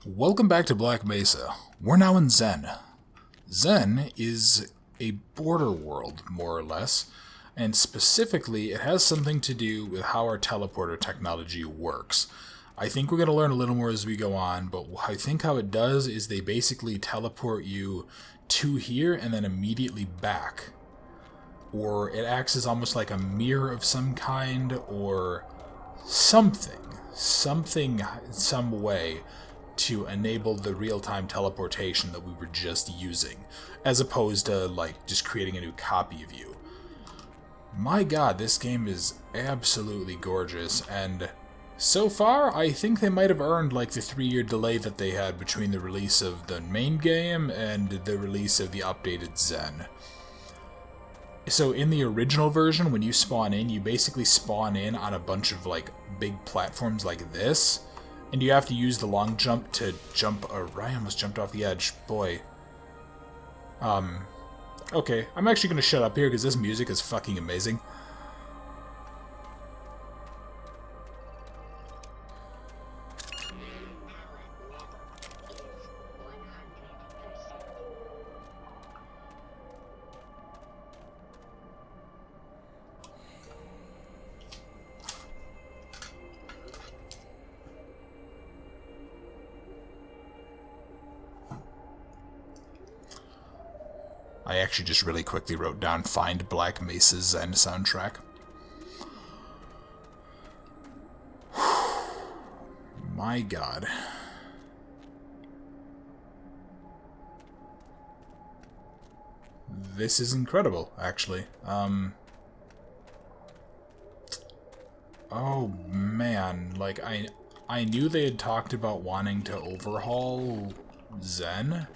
Welcome back to Black Mesa. We're now in Zen. Zen is a border world, more or less, and specifically it has something to do with how our teleporter technology works. I think we're going to learn a little more as we go on, but I think how it does is they basically teleport you to here and then immediately back. Or it acts as almost like a mirror of some kind, or something, some way to enable the real-time teleportation that we were just using, as opposed to, like, just creating a new copy of you. My god, this game is absolutely gorgeous, and so far, I think they might have earned, like, the 3-year delay that they had between the release of the main game and the release of the updated Zen. So in the original version, when you spawn in, you basically spawn in on a bunch of, like, big platforms like this, and you have to use the long jump to jump around. I almost jumped off the edge. Boy. Okay. I'm actually going to shut up here because this music is fucking amazing. I actually just really quickly wrote down Find Black Mesa's Zen soundtrack. My god. This is incredible, actually. Oh man, like I knew they had talked about wanting to overhaul Zen.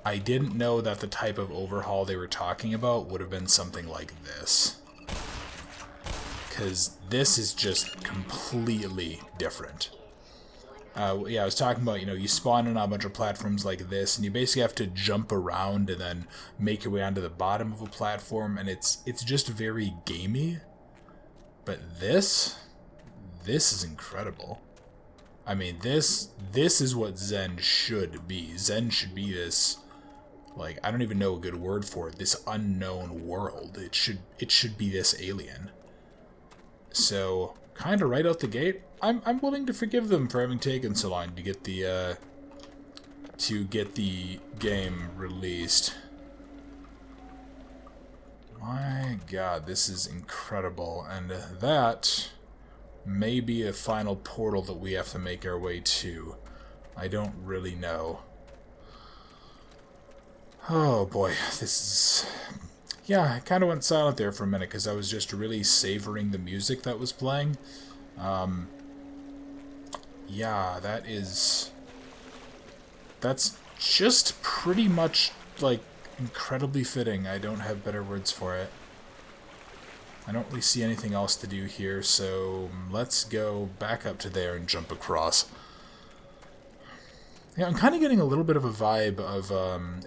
I didn't know that the type of overhaul they were talking about would have been something like this. Because this is just completely different. Yeah, I was talking about, you spawn in on a bunch of platforms like this, and you basically have to jump around and then make your way onto the bottom of a platform, and it's just very gamey. But this is incredible. I mean, this is what Zen should be. Zen should be this, like, I don't even know a good word for it, this unknown world. It should be this alien. So, kind of right out the gate, I'm willing to forgive them for having taken so long to get the game released. My god, this is incredible, and that may be a final portal that we have to make our way to. I don't really know. Oh boy, this is... Yeah, I kind of went silent there for a minute because I was just really savoring the music that was playing. Yeah, that's just pretty much, like, incredibly fitting. I don't have better words for it. I don't really see anything else to do here, so let's go back up to there and jump across. Yeah, I'm kind of getting a little bit of a vibe of,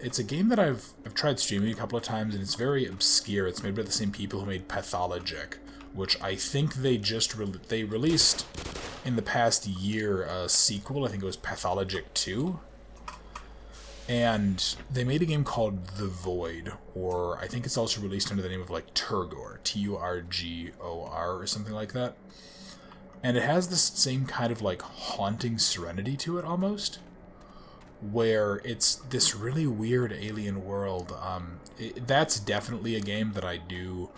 it's a game that I've tried streaming a couple of times, and it's very obscure. It's made by the same people who made Pathologic, which I think they just they released in the past year a sequel. I think it was Pathologic 2. And they made a game called The Void, or I think it's also released under the name of, like, Turgor, Turgor, or something like that. And it has this same kind of, like, haunting serenity to it, almost, where it's this really weird alien world. That's definitely a game that I do...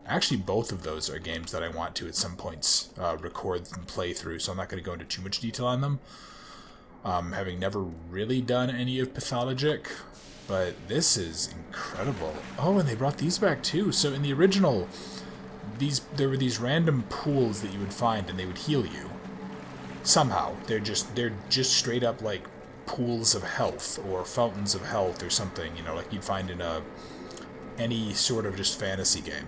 Actually, both of those are games that I want to, at some points, record and play through, so I'm not going to go into too much detail on them. Having never really done any of Pathologic, but this is incredible. Oh, and they brought these back too. So in the original, there were these random pools that you would find, and they would heal you. Somehow, they're just straight up, like, pools of health or fountains of health or something. Like you'd find in any sort of just fantasy game.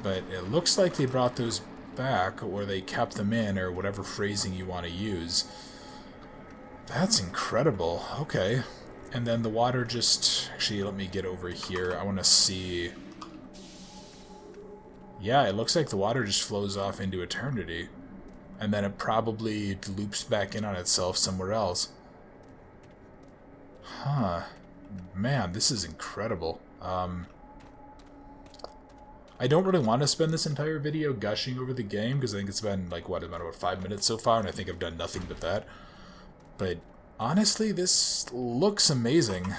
But it looks like they brought those back, or they kept them in, or whatever phrasing you want to use. That's incredible. Okay. And then the water just... Actually, let me get over here. I want to see... Yeah, it looks like the water just flows off into eternity. and then it probably loops back in on itself somewhere else. Huh. Man, this is incredible. I don't really want to spend this entire video gushing over the game, because I think it's been, like, what, about 5 minutes so far, and I think I've done nothing but that. But, honestly, this looks amazing.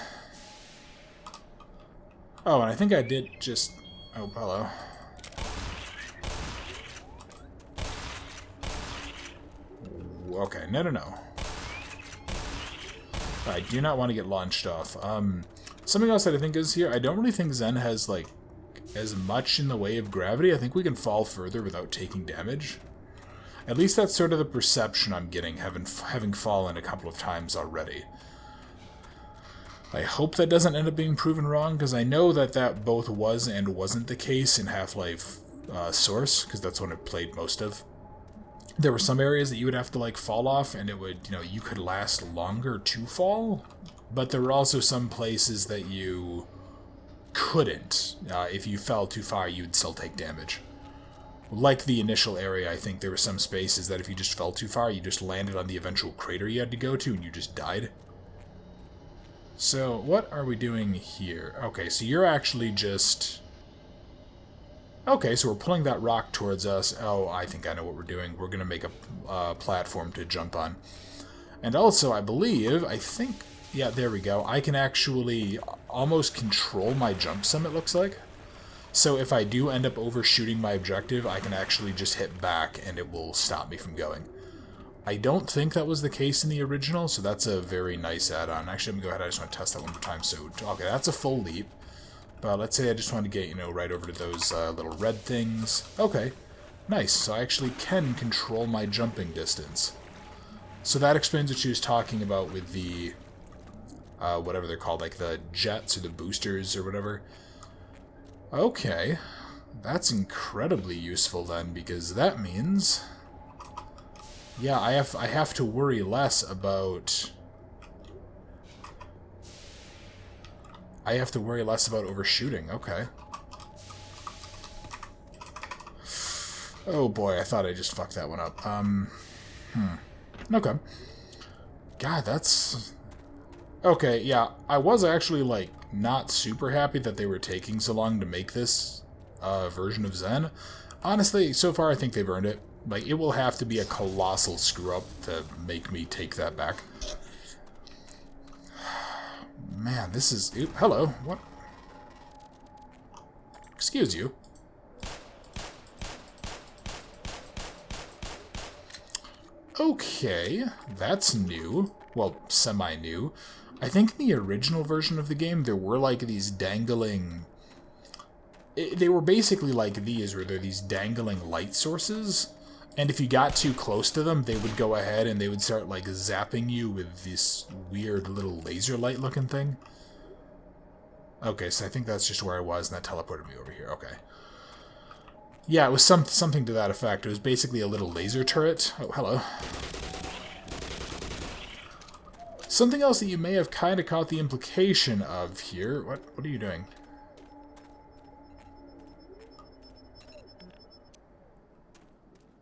Oh, and I think I did just... Oh, hello. Okay, no. I do not want to get launched off. Something else that I think is here, I don't really think Zen has, like, as much in the way of gravity. I think we can fall further without taking damage. At least that's sort of the perception I'm getting, having fallen a couple of times already. I hope that doesn't end up being proven wrong, because I know that that both was and wasn't the case in Half-Life Source, because that's what I played most of. There were some areas that you would have to, like, fall off, and it would, you know, you could last longer to fall, but there were also some places that you couldn't. If you fell too far, you would still take damage. Like the initial area, I think there were some spaces that if you just fell too far, you just landed on the eventual crater you had to go to, and you just died. So, what are we doing here? Okay, so you're actually just... Okay, so we're pulling that rock towards us. Oh, I think I know what we're doing. We're going to make a platform to jump on. And also, I think... Yeah, there we go. I can actually almost control my jump some, it looks like. So if I do end up overshooting my objective, I can actually just hit back and it will stop me from going. I don't think that was the case in the original, so that's a very nice add-on. Actually, I'm going to go ahead, I just want to test that one more time. So, okay, that's a full leap. But let's say I just want to get, you know, right over to those little red things. Okay, nice. So I actually can control my jumping distance. So that explains what she was talking about with the... whatever they're called, like the jets or the boosters or whatever. Okay, that's incredibly useful then, because that means, yeah, I have to worry less about overshooting. Okay. Oh boy, I thought I just fucked that one up. Okay. God, that's... Okay, yeah, I was actually, like, not super happy that they were taking so long to make this version of Zen. Honestly, so far I think they've earned it. Like, it will have to be a colossal screw-up to make me take that back. Man, this is... Oop, hello, what? Excuse you. Okay, that's new. Well, semi-new. I think in the original version of the game, there were, like, these dangling... They were basically like these, where they're these dangling light sources, and if you got too close to them, they would go ahead and they would start, like, zapping you with this weird little laser light-looking thing. Okay, so I think that's just where I was, and that teleported me over here. Okay. Yeah, it was something to that effect. It was basically a little laser turret. Oh, hello. Something else that you may have kind of caught the implication of here. What are you doing?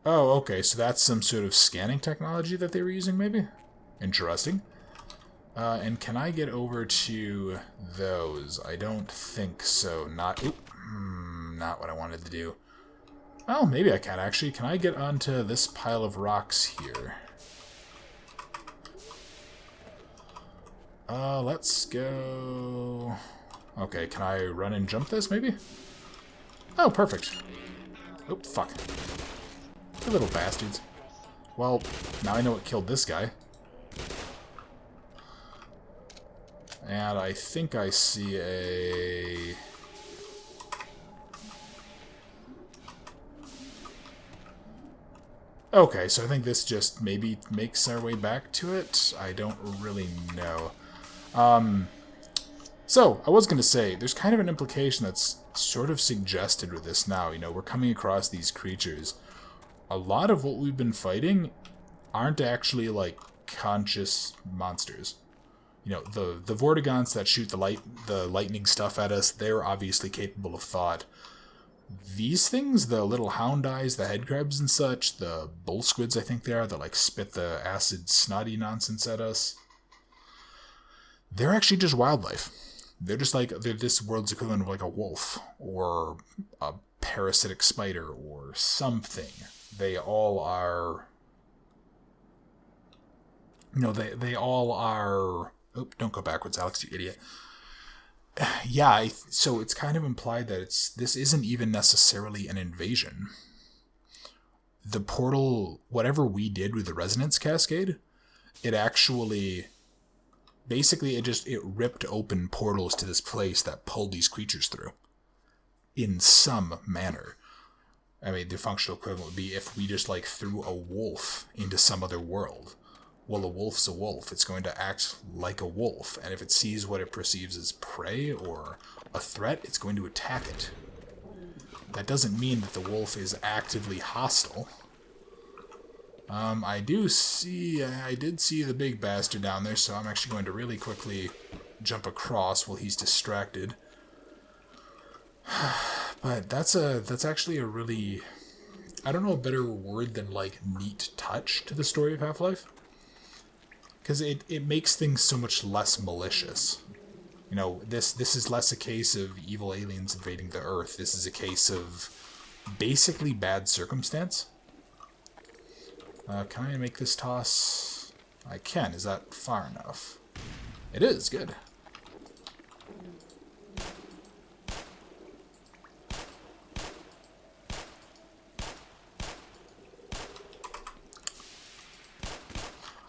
Oh, okay, so that's some sort of scanning technology that they were using, maybe? Interesting. And can I get over to those? I don't think so. Not what I wanted to do. Oh, maybe I can, actually. Can I get onto this pile of rocks here? Let's go... Okay, can I run and jump this, maybe? Oh, perfect. Oh, fuck. You little bastards. Well, now I know what killed this guy. And I think I see a... Okay, so I think this just maybe makes our way back to it. I don't really know. So, I was going to say, there's kind of an implication that's sort of suggested with this now. You know, we're coming across these creatures. A lot of what we've been fighting aren't actually, like, conscious monsters. You know, the Vortigons that shoot the lightning stuff at us, they're obviously capable of thought. these things, the little hound eyes, the head crabs and such, the bull squids I think they are, that like spit the acid snotty nonsense at us, they're actually just wildlife. They're just like, they're this world's equivalent of like a wolf, or a parasitic spider, or something. They all are... No, they all are... Oh, don't go backwards, Alex, you idiot. Yeah, so it's kind of implied that this isn't even necessarily an invasion. The portal, whatever we did with the resonance cascade, it actually... Basically, it ripped open portals to this place that pulled these creatures through. In some manner. I mean, the functional equivalent would be if we just, like, threw a wolf into some other world. Well, a wolf's a wolf. It's going to act like a wolf. And if it sees what it perceives as prey or a threat, it's going to attack it. That doesn't mean that the wolf is actively hostile. I did see the big bastard down there, so I'm actually going to really quickly jump across while he's distracted. But that's actually a really, I don't know a better word than like neat touch to the story of Half-Life. Because it makes things so much less malicious. You know, this is less a case of evil aliens invading the Earth. This is a case of basically bad circumstance. Can I make this toss? I can. Is that far enough? It is. Good.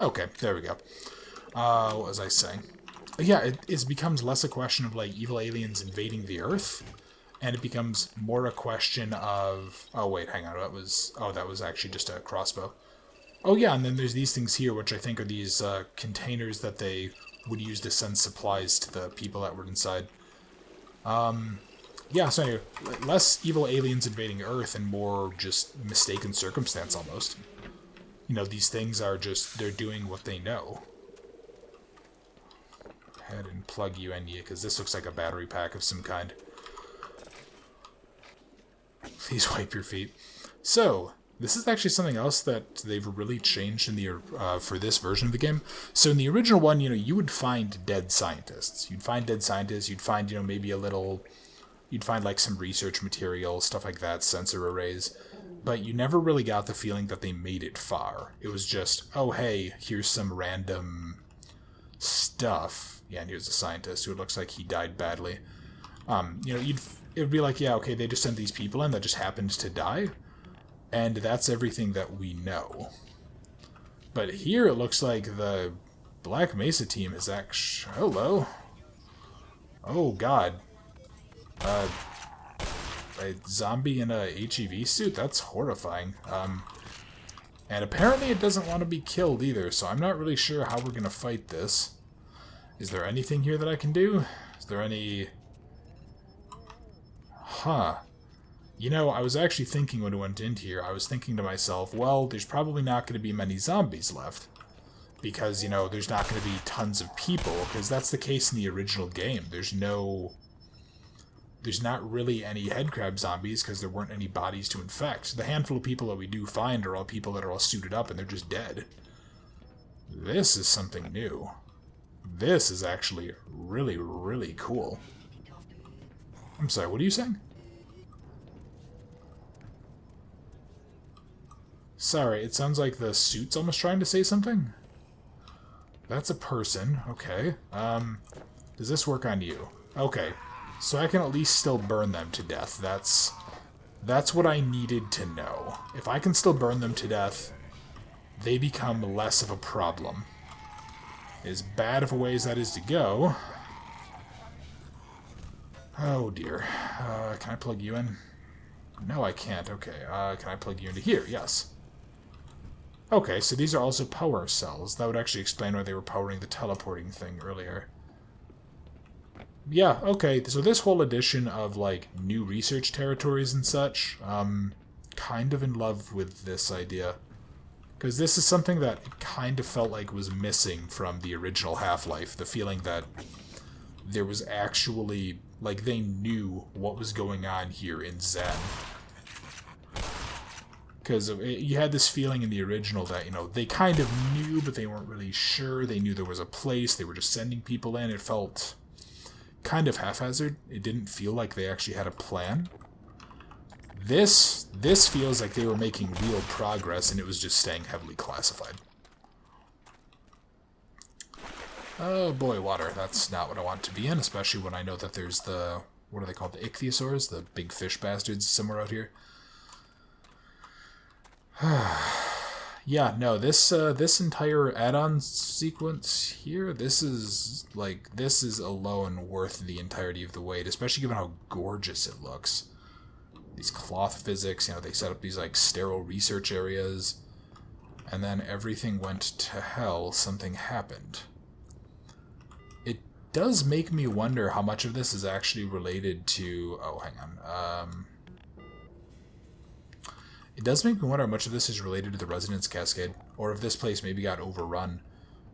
Okay, there we go. What was I saying? Yeah, it becomes less a question of, like, evil aliens invading the Earth, and it becomes more a question of... Oh, wait, hang on. That was actually just a crossbow. Oh, yeah, and then there's these things here, which I think are these containers that they would use to send supplies to the people that were inside. Yeah, so anyway, less evil aliens invading Earth and more just mistaken circumstance, almost. You know, these things are just, they're doing what they know. Go ahead and plug you in here, because this looks like a battery pack of some kind. Please wipe your feet. So... This is actually something else that they've really changed in the for this version of the game. So in the original one, you know, you would find dead scientists. You'd find dead scientists. You'd find, you know, maybe you'd find like some research material, stuff like that, sensor arrays. But you never really got the feeling that they made it far. It was just, oh hey, here's some random stuff. Yeah, and here's a scientist who looks like he died badly. You know, it would be like, yeah, okay, they just sent these people in that just happened to die. And that's everything that we know. But here it looks like the Black Mesa team is actually... Hello. Oh, God. A zombie in a HEV suit? That's horrifying. And apparently it doesn't want to be killed either, so I'm not really sure how we're going to fight this. Is there anything here that I can do? Is there any... Huh. You know, I was actually thinking when I went in here, I was thinking to myself, well, there's probably not going to be many zombies left. Because, you know, there's not going to be tons of people, because that's the case in the original game. There's not really any headcrab zombies, because there weren't any bodies to infect. The handful of people that we do find are all people that are all suited up, and they're just dead. This is something new. This is actually really, really cool. I'm sorry, what are you saying? Sorry, it sounds like the suit's almost trying to say something. That's a person, okay. Does this work on you? Okay, so I can at least still burn them to death. That's what I needed to know. If I can still burn them to death, they become less of a problem. As bad of a way as that is to go... Oh dear. Can I plug you in? No, I can't. Okay, can I plug you into here? Yes. Okay, so these are also power cells. That would actually explain why they were powering the teleporting thing earlier. Yeah, okay, so this whole edition of, like, new research territories and such, kind of in love with this idea. Because this is something that it kind of felt like was missing from the original Half-Life. The feeling that there was actually Like, they knew what was going on here in Zen. Because you had this feeling in the original that, you know, they kind of knew, but they weren't really sure. They knew there was a place. They were just sending people in. It felt kind of haphazard. It didn't feel like they actually had a plan. This feels like they were making real progress, and it was just staying heavily classified. Oh boy, water. That's not what I want to be in, especially when I know that there's the... What are they called? The ichthyosaurs? The big fish bastards somewhere out here. Yeah, no, this entire add-on sequence here, this is alone worth the entirety of the wait, especially given how gorgeous it looks. These cloth physics, you know, they set up these, like, sterile research areas, and then everything went to hell, something happened. It does make me wonder how much of this is actually related to... Oh, hang on. It does make me wonder how much of this is related to the Resonance Cascade, or if this place maybe got overrun.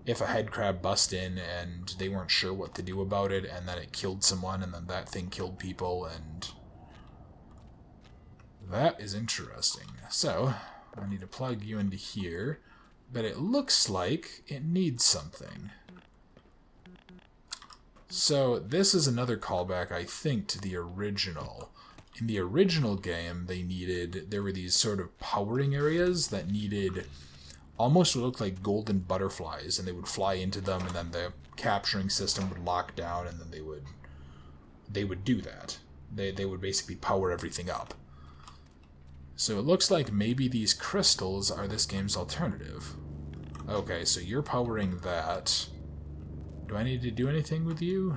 If a head crab bust in and they weren't sure what to do about it, and then it killed someone, and then that thing killed people, and... That is interesting. So, I need to plug you into here, but it looks like it needs something. So, this is another callback, I think, to the original. In the original game, there were these sort of powering areas that needed almost what looked like golden butterflies, and they would fly into them, and then the capturing system would lock down, and then they would do that. They would basically power everything up. So it looks like maybe these crystals are this game's alternative. Okay, so you're powering that. Do I need to do anything with you?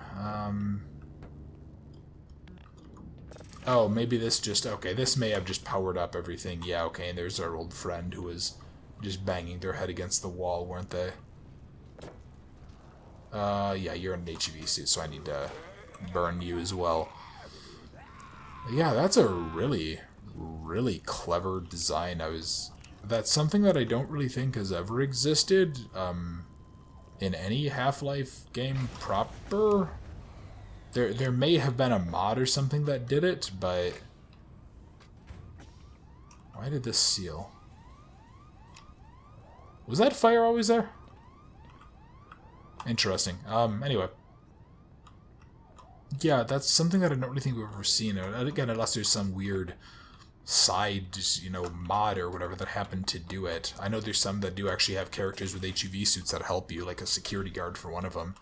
Oh, maybe this just... Okay, this may have just powered up everything. Yeah, okay, and there's our old friend who was just banging their head against the wall, weren't they? Yeah, you're in an HEV suit, so I need to burn you as well. Yeah, that's a really, really clever design. That's something that I don't really think has ever existed, in any Half-Life game proper. There may have been a mod or something that did it, but... Why did this seal? Was that fire always there? Interesting. Anyway. Yeah, that's something that I don't really think we've ever seen. Again, unless there's some weird side, mod or whatever that happened to do it. I know there's some that do actually have characters with HEV suits that help you, like a security guard for one of them.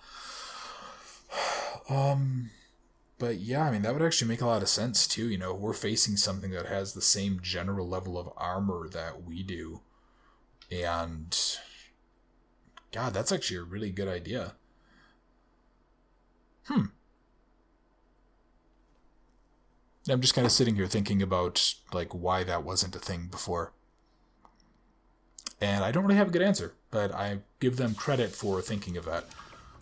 But yeah, I mean, that would actually make a lot of sense too, we're facing something that has the same general level of armor that we do. And... God, that's actually a really good idea. I'm just kind of sitting here thinking about, like, why that wasn't a thing before. And I don't really have a good answer, but I give them credit for thinking of that.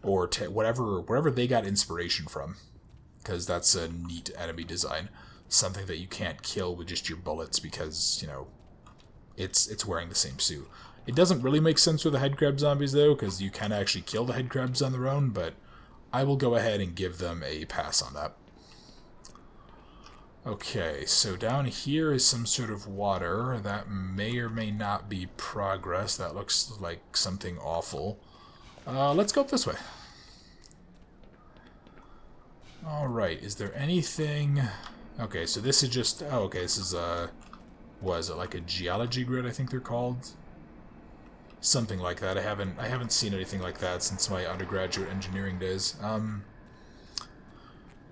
Or wherever they got inspiration from. Because that's a neat enemy design. Something that you can't kill with just your bullets because, it's wearing the same suit. It doesn't really make sense with the headcrab zombies, though, because you can actually kill the headcrabs on their own, but I will go ahead and give them a pass on that. Okay, so down here is some sort of water. That may or may not be progress. That looks like something awful. Let's go up this way. Alright, is there anything... Okay, so this is just... Oh, okay, this is what is it, like a geology grid, I think they're called? Something like that. I haven't seen anything like that since my undergraduate engineering days.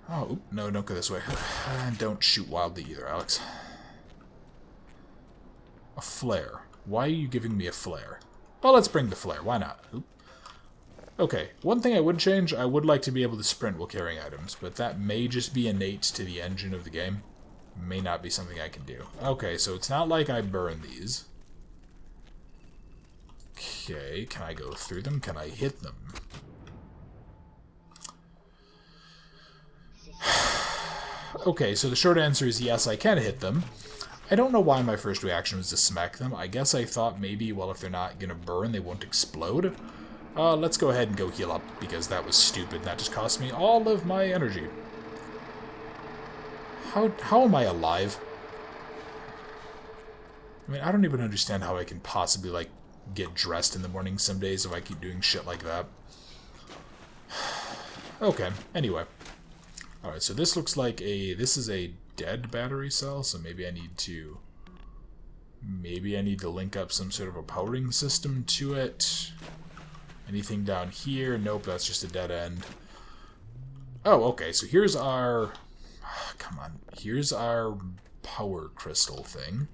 Oh, no, don't go this way. And don't shoot wildly either, Alex. A flare. Why are you giving me a flare? Well, let's bring the flare. Why not? Oop. Okay, one thing I would change, I would like to be able to sprint while carrying items, but that may just be innate to the engine of the game. May not be something I can do. Okay, so it's not like I burn these. Okay, can I go through them? Can I hit them? Okay, so the short answer is yes, I can hit them. I don't know why my first reaction was to smack them. I guess I thought maybe, well, if they're not gonna burn, they won't explode. Let's go ahead and go heal up, because that was stupid. That just cost me all of my energy. How am I alive? I mean, I don't even understand how I can possibly, like, get dressed in the morning some days if I keep doing shit like that. Okay, anyway. Alright, so this looks like this is a dead battery cell, so maybe I need to link up some sort of a powering system to it. Anything down here? Nope, that's just a dead end. Oh, okay, so here's our... Come on. Here's our power crystal thing.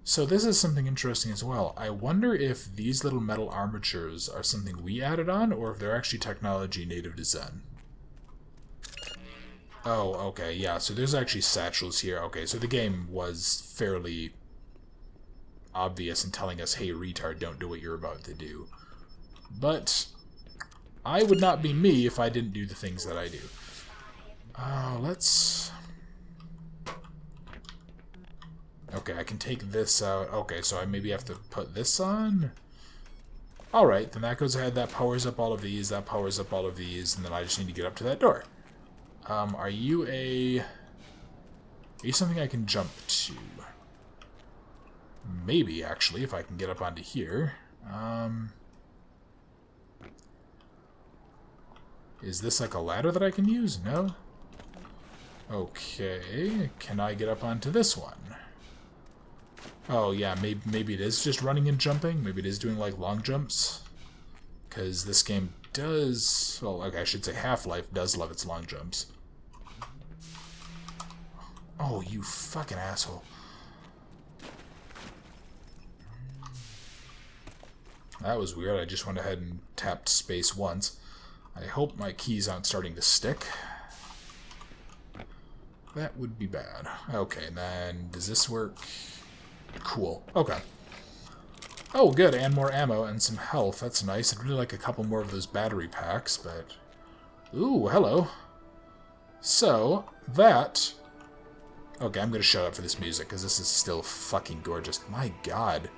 So this is something interesting as well. I wonder if these little metal armatures are something we added on, or if they're actually technology native to Zen. Oh, okay, yeah, so there's actually satchels here. Okay, so the game was fairly obvious in telling us, hey, retard, don't do what you're about to do. But I would not be me if I didn't do the things that I do. Let's... Okay, I can take this out. Okay, so I maybe have to put this on? Alright, then that goes ahead, that powers up all of these, that powers up all of these, and then I just need to get up to that door. Are you something I can jump to? Maybe, actually, if I can get up onto here. Is this like a ladder that I can use? No? Okay, can I get up onto this one? Oh, yeah, maybe it is just running and jumping. Maybe it is doing, like, long jumps. Because this game does... Well, okay, I should say Half-Life does love its long jumps. Oh, you fucking asshole. That was weird. I just went ahead and tapped space once. I hope my keys aren't starting to stick. That would be bad. Okay, then does this work? Cool. Okay. Oh, good, and more ammo and some health. That's nice. I'd really like a couple more of those battery packs, but... Ooh, hello. So, that... Okay, I'm gonna shut up for this music, because this is still fucking gorgeous. My god.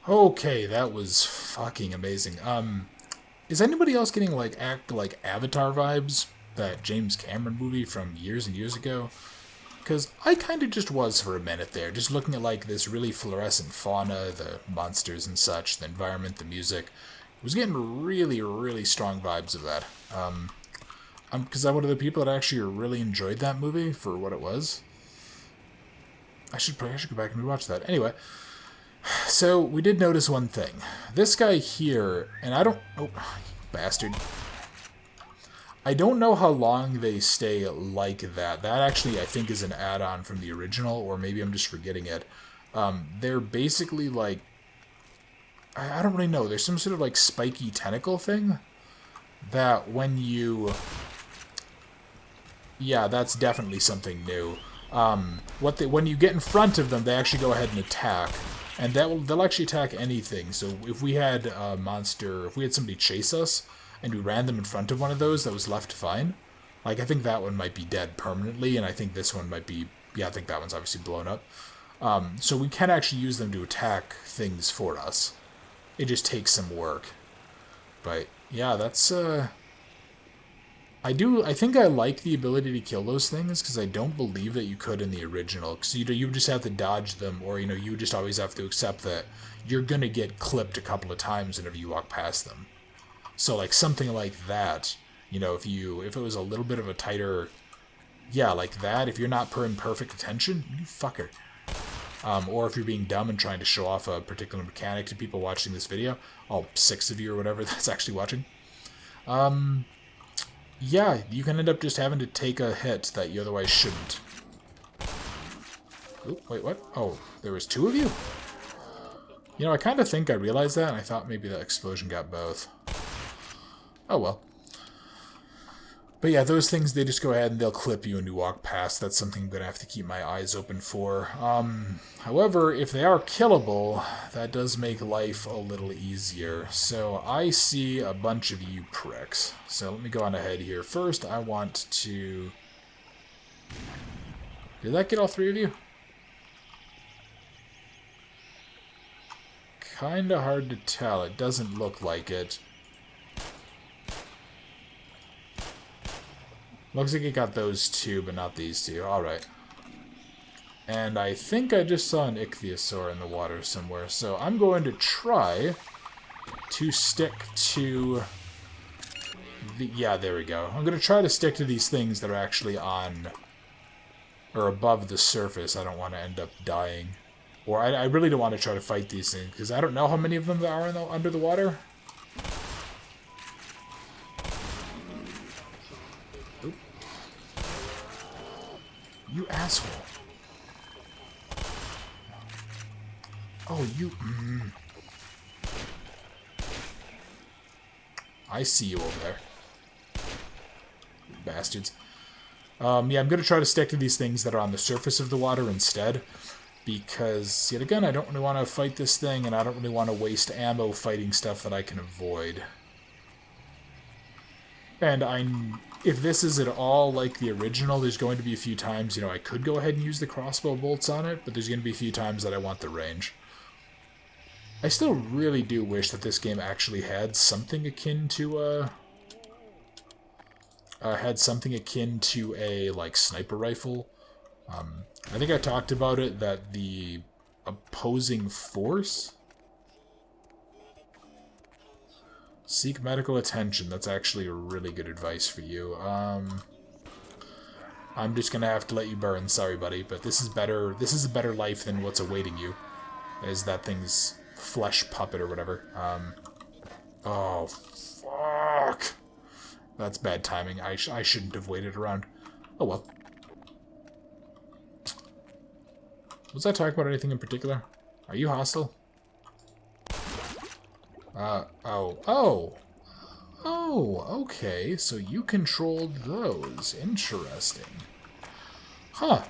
Okay, that was fucking amazing. Is anybody else getting like Avatar vibes? That James Cameron movie from years and years ago? Because I kind of just was for a minute there, just looking at like this really fluorescent fauna, the monsters and such, the environment, the music. I was getting really, really strong vibes of that. Because I'm one of the people that actually really enjoyed that movie for what it was. I should go back and rewatch that. Anyway. So, we did notice one thing. This guy here, and I don't... Oh, bastard. I don't know how long they stay like that. That actually, I think, is an add-on from the original, or maybe I'm just forgetting it. They're basically like... I don't really know. There's some sort of, like, spiky tentacle thing that when you... Yeah, that's definitely something new. When you get in front of them, they actually go ahead and attack. And they'll actually attack anything. So if we had a monster, if we had somebody chase us, and we ran them in front of one of those that was left fine, like I think that one might be dead permanently, and I think this one might be, yeah, I think that one's obviously blown up. So we can actually use them to attack things for us. it just takes some work. But yeah, that's I think I like the ability to kill those things, because I don't believe that you could in the original. Because you just have to dodge them, or you just always have to accept that you're gonna get clipped a couple of times whenever you walk past them. So like something like that, if it was a little bit of a tighter, yeah, like that. If you're not paying perfect attention, you fucker. Or if you're being dumb and trying to show off a particular mechanic to people watching this video, all 6 of you or whatever that's actually watching. Yeah, you can end up just having to take a hit that you otherwise shouldn't. Oop, wait, what? Oh, there was 2 of you? I kind of think I realized that, and I thought maybe that explosion got both. Oh, well. But yeah, those things, they just go ahead and they'll clip you when you walk past. That's something I'm going to have to keep my eyes open for. However, if they are killable, that does make life a little easier. So I see a bunch of you pricks. So let me go on ahead here. First, I want to... Did that get all 3 of you? Kinda hard to tell. It doesn't look like it. Looks like it got those 2, but not these 2. Alright. And I think I just saw an ichthyosaur in the water somewhere. So I'm going to try to stick to... Yeah, there we go. I'm going to try to stick to these things that are actually on... or above the surface. I don't want to end up dying. Or I really don't want to try to fight these things, because I don't know how many of them there are under the water. Oop. You asshole. Oh, you... I see you over there. Bastards. Yeah, I'm going to try to stick to these things that are on the surface of the water instead. Because, yet again, I don't really want to fight this thing, and I don't really want to waste ammo fighting stuff that I can avoid. And if this is at all like the original, there's going to be a few times, I could go ahead and use the crossbow bolts on it, but there's going to be a few times that I want the range. I still really do wish that this game actually had something akin to, a, like, sniper rifle. I think I talked about it, that the opposing force... Seek medical attention. That's actually a really good advice for you. I'm just gonna have to let you burn. Sorry, buddy, but this is better. This is a better life than what's awaiting you. Is that thing's flesh puppet or whatever. Oh, fuck. That's bad timing. I shouldn't have waited around. Oh, well. Was I talking about anything in particular? Are you hostile? Oh, okay, so you controlled those. Interesting. Huh.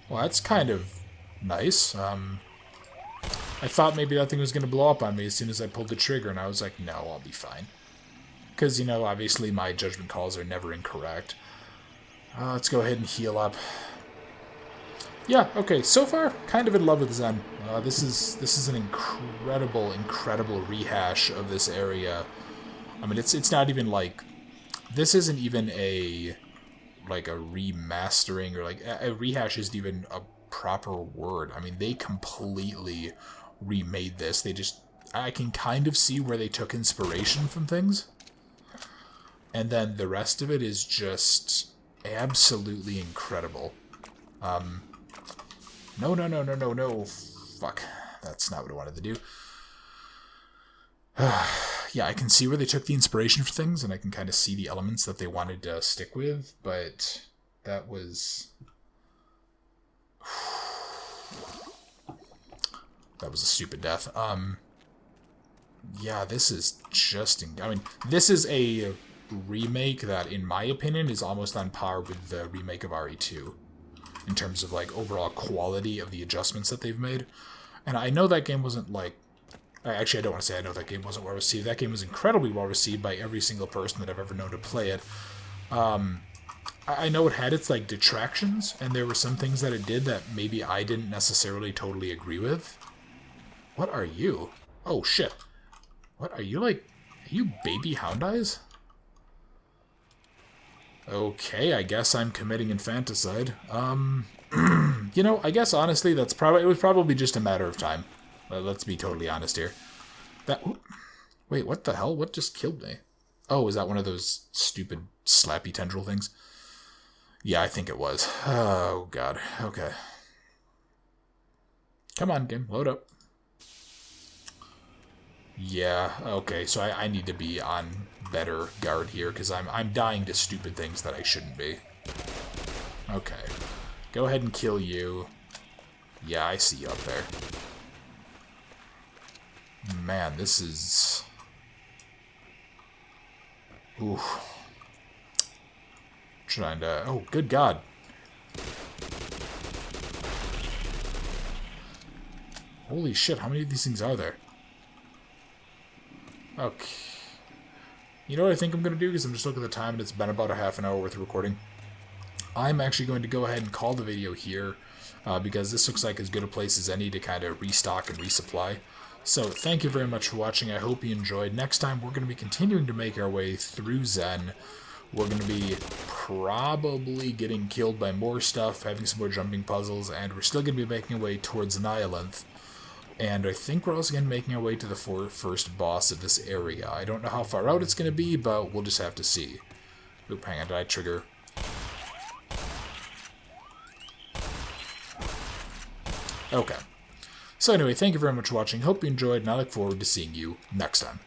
Well, that's kind of nice. I thought maybe that thing was going to blow up on me as soon as I pulled the trigger, and I was like, no, I'll be fine. Because, obviously my judgment calls are never incorrect. Let's go ahead and heal up. Yeah, okay, so far, kind of in love with Zen. This is an incredible rehash of this area. I mean, it's not even like... This isn't even a remastering, or a rehash isn't even a proper word. I mean, they completely remade this. They just... I can kind of see where they took inspiration from things. And then the rest of it is just absolutely incredible. No. Fuck. That's not what I wanted to do. Yeah, I can see where they took the inspiration for things, and I can kind of see the elements that they wanted to stick with, but that was... That was a stupid death. Yeah, this is just... I mean, this is a remake that, in my opinion, is almost on par with the remake of RE2. In terms of, overall quality of the adjustments that they've made. And I know that game wasn't, Actually, I don't want to say I know that game wasn't well received. That game was incredibly well received by every single person that I've ever known to play it. I know it had its, detractions, and there were some things that it did that maybe I didn't necessarily totally agree with. What are you? Oh, shit. What, are you like... Are you baby hound eyes? Okay, I guess I'm committing infanticide. You know, I guess honestly, it was probably just a matter of time. Let's be totally honest here. Wait, what the hell? What just killed me? Oh, is that one of those stupid slappy tendril things? Yeah, I think it was. Oh, God. Okay. Come on, game. Load up. Yeah, okay, so I need to be on better guard here, because I'm dying to stupid things that I shouldn't be. Okay. Go ahead and kill you. Yeah, I see you up there. Man, this is... Ooh. Trying to... Oh, good God. Holy shit, how many of these things are there? Okay. You know what I think I'm going to do? Because I'm just looking at the time and it's been about a half an hour worth of recording. I'm actually going to go ahead and call the video here because this looks like as good a place as any to kind of restock and resupply. So thank you very much for watching. I hope you enjoyed. Next time we're going to be continuing to make our way through Zen. We're going to be probably getting killed by more stuff, having some more jumping puzzles, and we're still going to be making our way towards Nihilith. And I think we're also going to be making our way to the first boss of this area. I don't know how far out it's going to be, but we'll just have to see. Oop, hang on, did I trigger? Okay. So anyway, thank you very much for watching. Hope you enjoyed, and I look forward to seeing you next time.